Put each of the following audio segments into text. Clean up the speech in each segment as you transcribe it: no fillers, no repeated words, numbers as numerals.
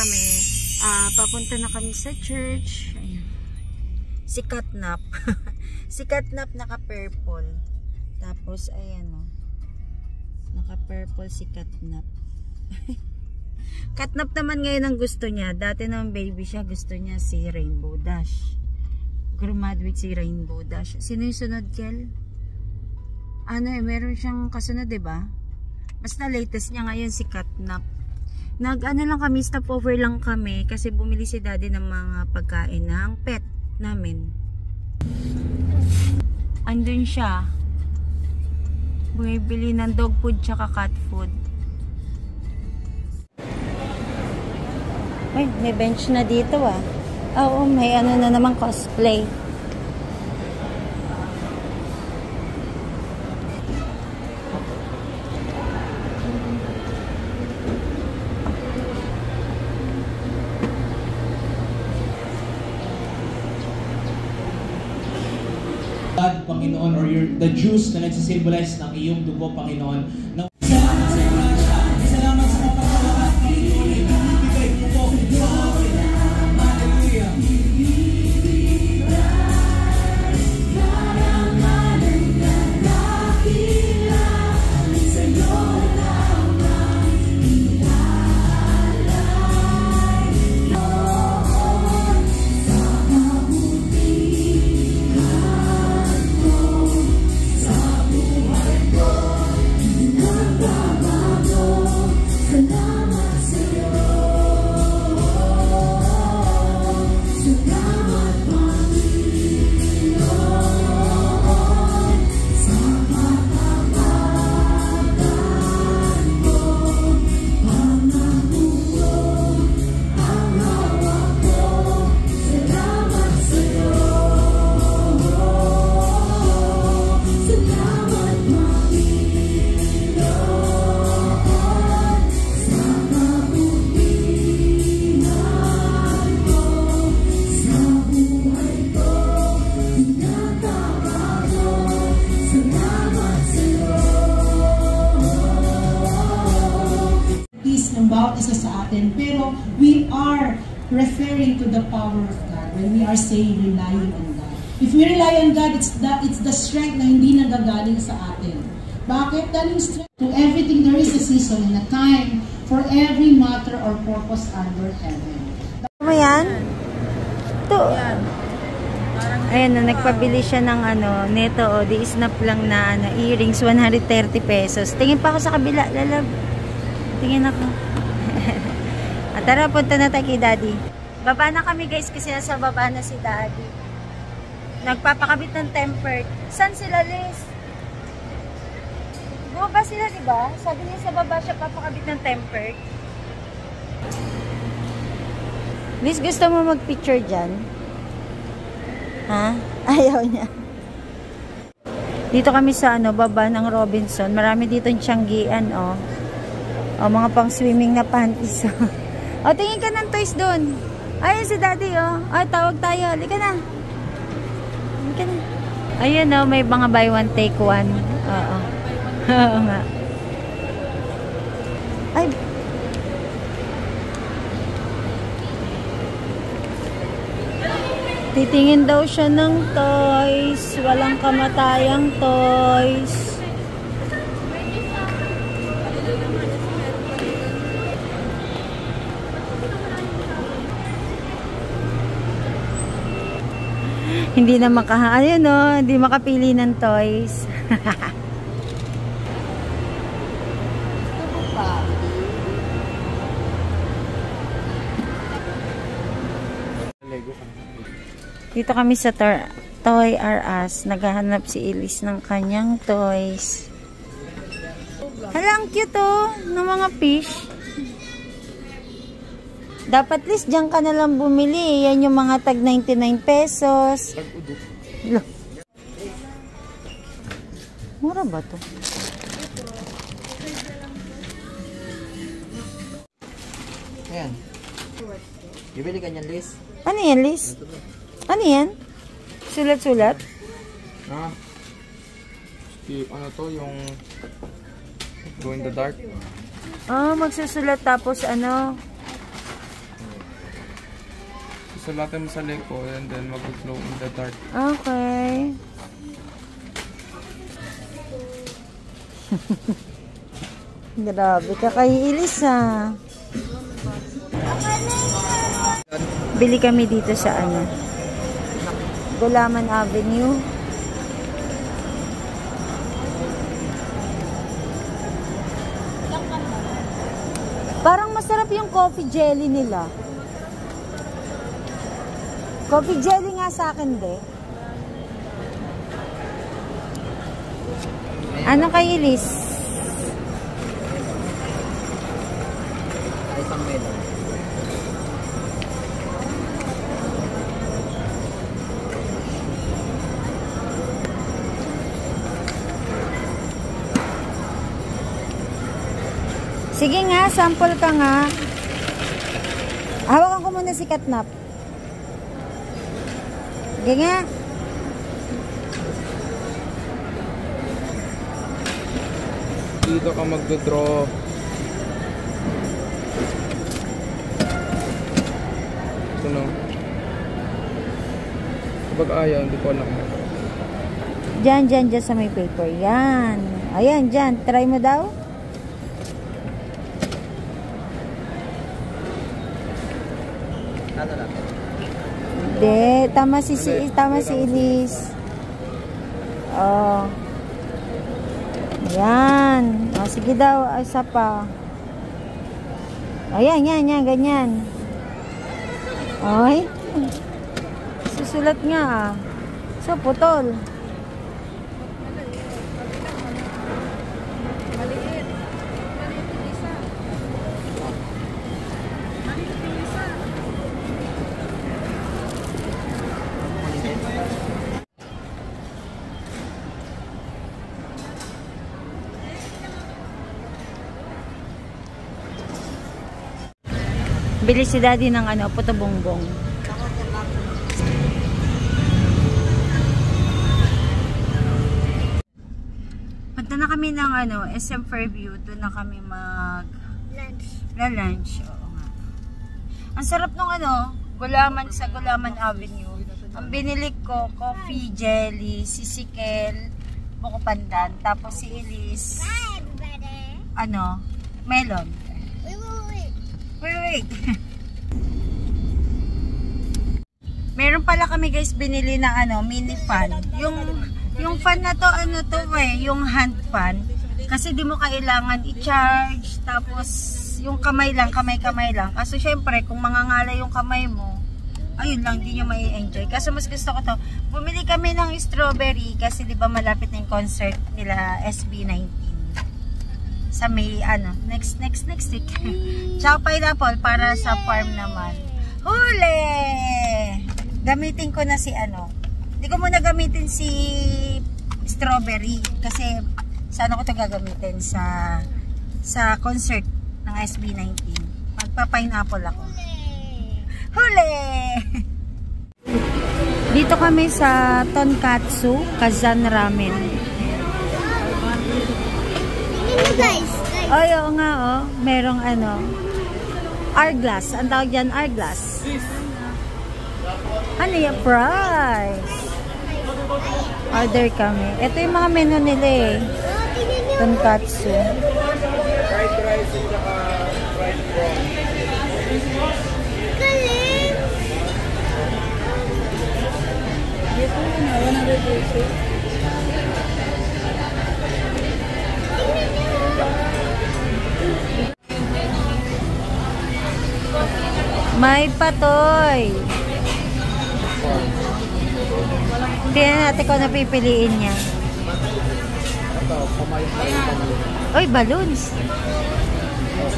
kami. Papunta na kami sa church. Ayan. Si Katnap. Si Katnap naka-purple. Tapos, ayan o. Naka-purple si Katnap. Katnap naman ngayon ang gusto niya. Dati naman baby siya, gusto niya si Rainbow Dash. Graduate si Rainbow Dash. Sino yung sunod, Kel? Meron siyang kasunod, diba? Basta latest niya ngayon si Katnap. Lang kami, stopover lang kami kasi bumili si daddy ng mga pagkain ng pet namin. Andun siya. Bumibili ng dog food tsaka cat food. Ay, may bench na dito ah. Oo, may na naman cosplay. Panginoon, or the juice na nagsisimbolize ng iyong dugo, Panginoon. Salamat sa kapatawaran, Panginoon, ibibigay mo po. Hallelujah. Isa sa atin, pero we are referring to the power of God when we are saying relying on God. If we rely on God, it's the strength na hindi nagagaling sa atin. Bakit? Dahil strength to everything, there is a season and a time for every matter or purpose under heaven. Ano yan? Ito. Ayan na, nagpabili siya ng neto di snap lang na earrings, 130 pesos. Tingin pa ako sa kabila, lalab. Tingin ako. Tara, punta na tayo kay daddy. Baba na kami guys kasi nasa baba na si daddy. Nagpapakabit ng tempered. Saan sila, Liz? Bumaba sila, diba? Sabi niya sa baba siya papakabit ng tempered. Liz, gusto mo mag-picture dyan? Ha? Ayaw niya. Dito kami sa baba ng Robinson. Marami dito yung tiyanggian, oh. O, mga pang swimming na panties. O, tingin ka ng toys doon. Ayun si daddy, oh. Ay, tawag tayo. Halika na. Halika na. Ayun, oh. May mga buy one, take one. Oo. Oo nga. Ay. Titingin daw siya ng toys. Walang kamatayang toys. Hindi na hindi makapili ng toys. Dito kami sa Toy R Us. Naghahanap si Elise ng kanyang toys. Hala, ang cute oh, ng mga fish. Dapat least dyan ka na lang bumili. Yan yung mga tag 99 pesos. Mura ba to? Ayan. Bibili ka niyan, Liz? Ano yan, Liz? Ano yan? Sulat-sulat? Ano to, yung Go in the Dark? Magsusulat tapos Sulatan mo sa leko and then mag-glow in the dark. Okay. Grabe ka kay Elisa. Bili kami dito sa ano, Gulaman Avenue. Parang masarap yung coffee jelly nila. Coffee jelly nga sa akin, de. Ano kay Elis? Isang melon. Sige nga, sample ka nga. Hawakan ko muna si Katnap. Sige nga. Dito ka magdodraw. Ito no. Kapag ayaw, hindi ko alam. Diyan sa may paper. Yan. Ayan, dyan. Try mo daw. Ano lang? Hindi. Tama si Elis. Oh. Yan. O, sige daw. Isa pa. Ayan, yan, ganyan. Ay. Susulat nga ah. So, putol. Bili si Daddy ng ano, puto bongbong. Punta na kami ng ano, SM Fairview. Doon na kami lunch. Oo nga. Ang sarap nung ano, gulaman sa Gulaman Avenue. Ang binili ko, coffee, jelly, sisikel, buko pandan. Tapos si Elise, ano, melon. Wait. Meron pala kami guys binili na ano, mini fan. Yung fan na to, ano to yung hand fan. Kasi di mo kailangan i-charge. Tapos yung kamay lang. Kasi syempre kung mangangala yung kamay mo, ayun lang, di nyo mai-enjoy. Kasi mas gusto ko to. Bumili kami ng strawberry kasi di ba malapit na yung concert nila SB19. Sa may ano, next week. Tsaka pineapple para sa farm naman. Huli! Gamitin ko na si ano. Hindi ko muna gamitin si strawberry kasi saan ko to gagamitin sa concert ng SB19. Magpa-pineapple ako. Huli! Dito kami sa Tonkatsu Kazan Ramen. Guys. Oh, oo nga, oh. Merong ano, hourglass. Ang tawag dyan, hourglass. Ano yung price? Order kami. Ito yung mga menu nila eh. Tonkatsu. Fried rice at saka fried prawn. Galing! Dito na, 100 May patoy. Tingnan natin kung napipiliin niya. Uy, balloons.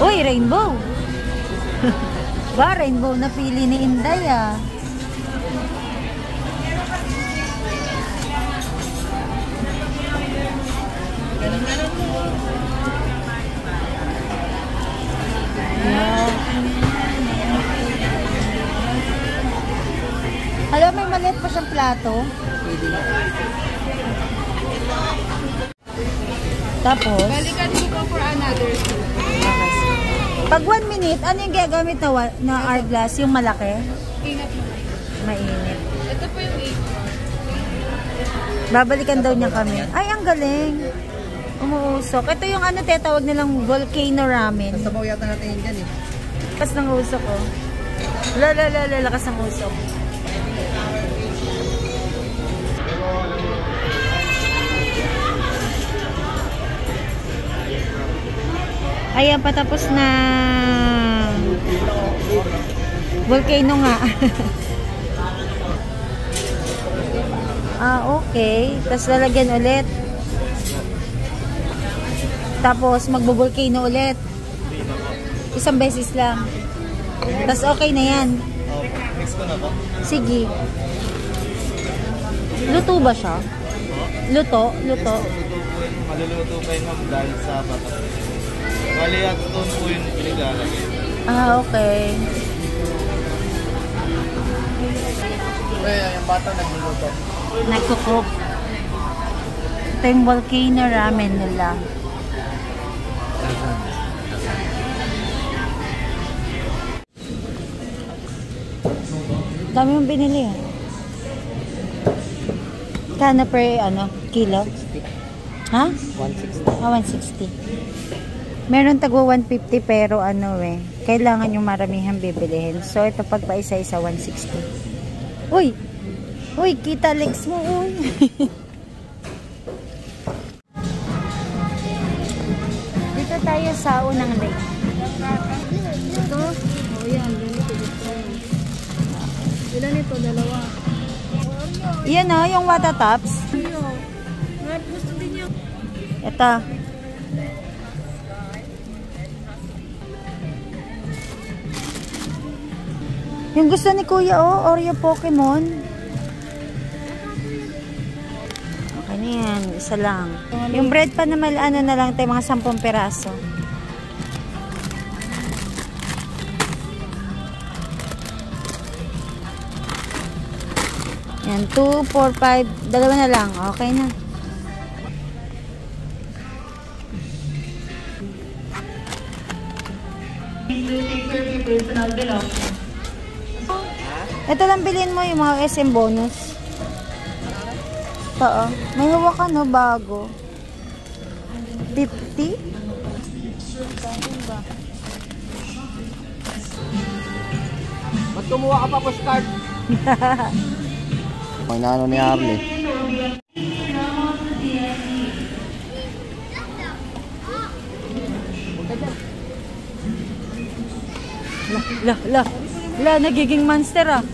Uy, rainbow. Ba, rainbow na pili ni Inday ah. Alam, may maliit pa siyang plato. Tapos, Balikan ko pa for another. pag 1 minute, ano yung gagamit na hourglass? Yung malaki? Ingat mo. mainit. Ito po yung 8. Babalikan daw niya kami. Ay, ang galing. Umuusok. Ito yung ano, tawag nilang volcano ramen. Sabaw yata natin yun dyan eh. Lakas ng usok, oh. Lakas ng usok. Ayan, patapos na. Volcano nga. Okay. Tapos lalagyan ulit. Tapos magbo-volcano ulit. Isang beses lang. Tapos okay na yan. Mix ko na po. Sige. Luto ba siya? Luto? Luto. Maluluto pa yun ma'am dahil sa bata. Bali at doon po yung pinigalagay. Okay. Kaya yung bata nagluluto. Nagkukook. Ito yung volcano ramen nila. Dami yung binili. Kano per kilo? Ha? 160. 160. Meron tagwa 150 pero kailangan yung maramihan bibilihin. So ito pag pa isa-isa 160. Uy! Uy, kita legs mo, uy! Dito tayo sa unang lake. Ito? Oh, yan. Ilan ito? Dalawa. Yan yung water tops. Gusto din niya. Ito. Yung gusto ni Kuya, Oreo Pokemon. Okay na yan. Isa lang. Yung bread pa naman, na lang tayo, mga 10 peraso. Yan, 2, 4, 5. Dalawa na lang. Okay na. Ito lang bilhin mo yung mga SM bonus. Ito, may hawakan bago. 50? Ba't kumuha ka pa postcard? May naano ni Harley. La, nagiging monster ah.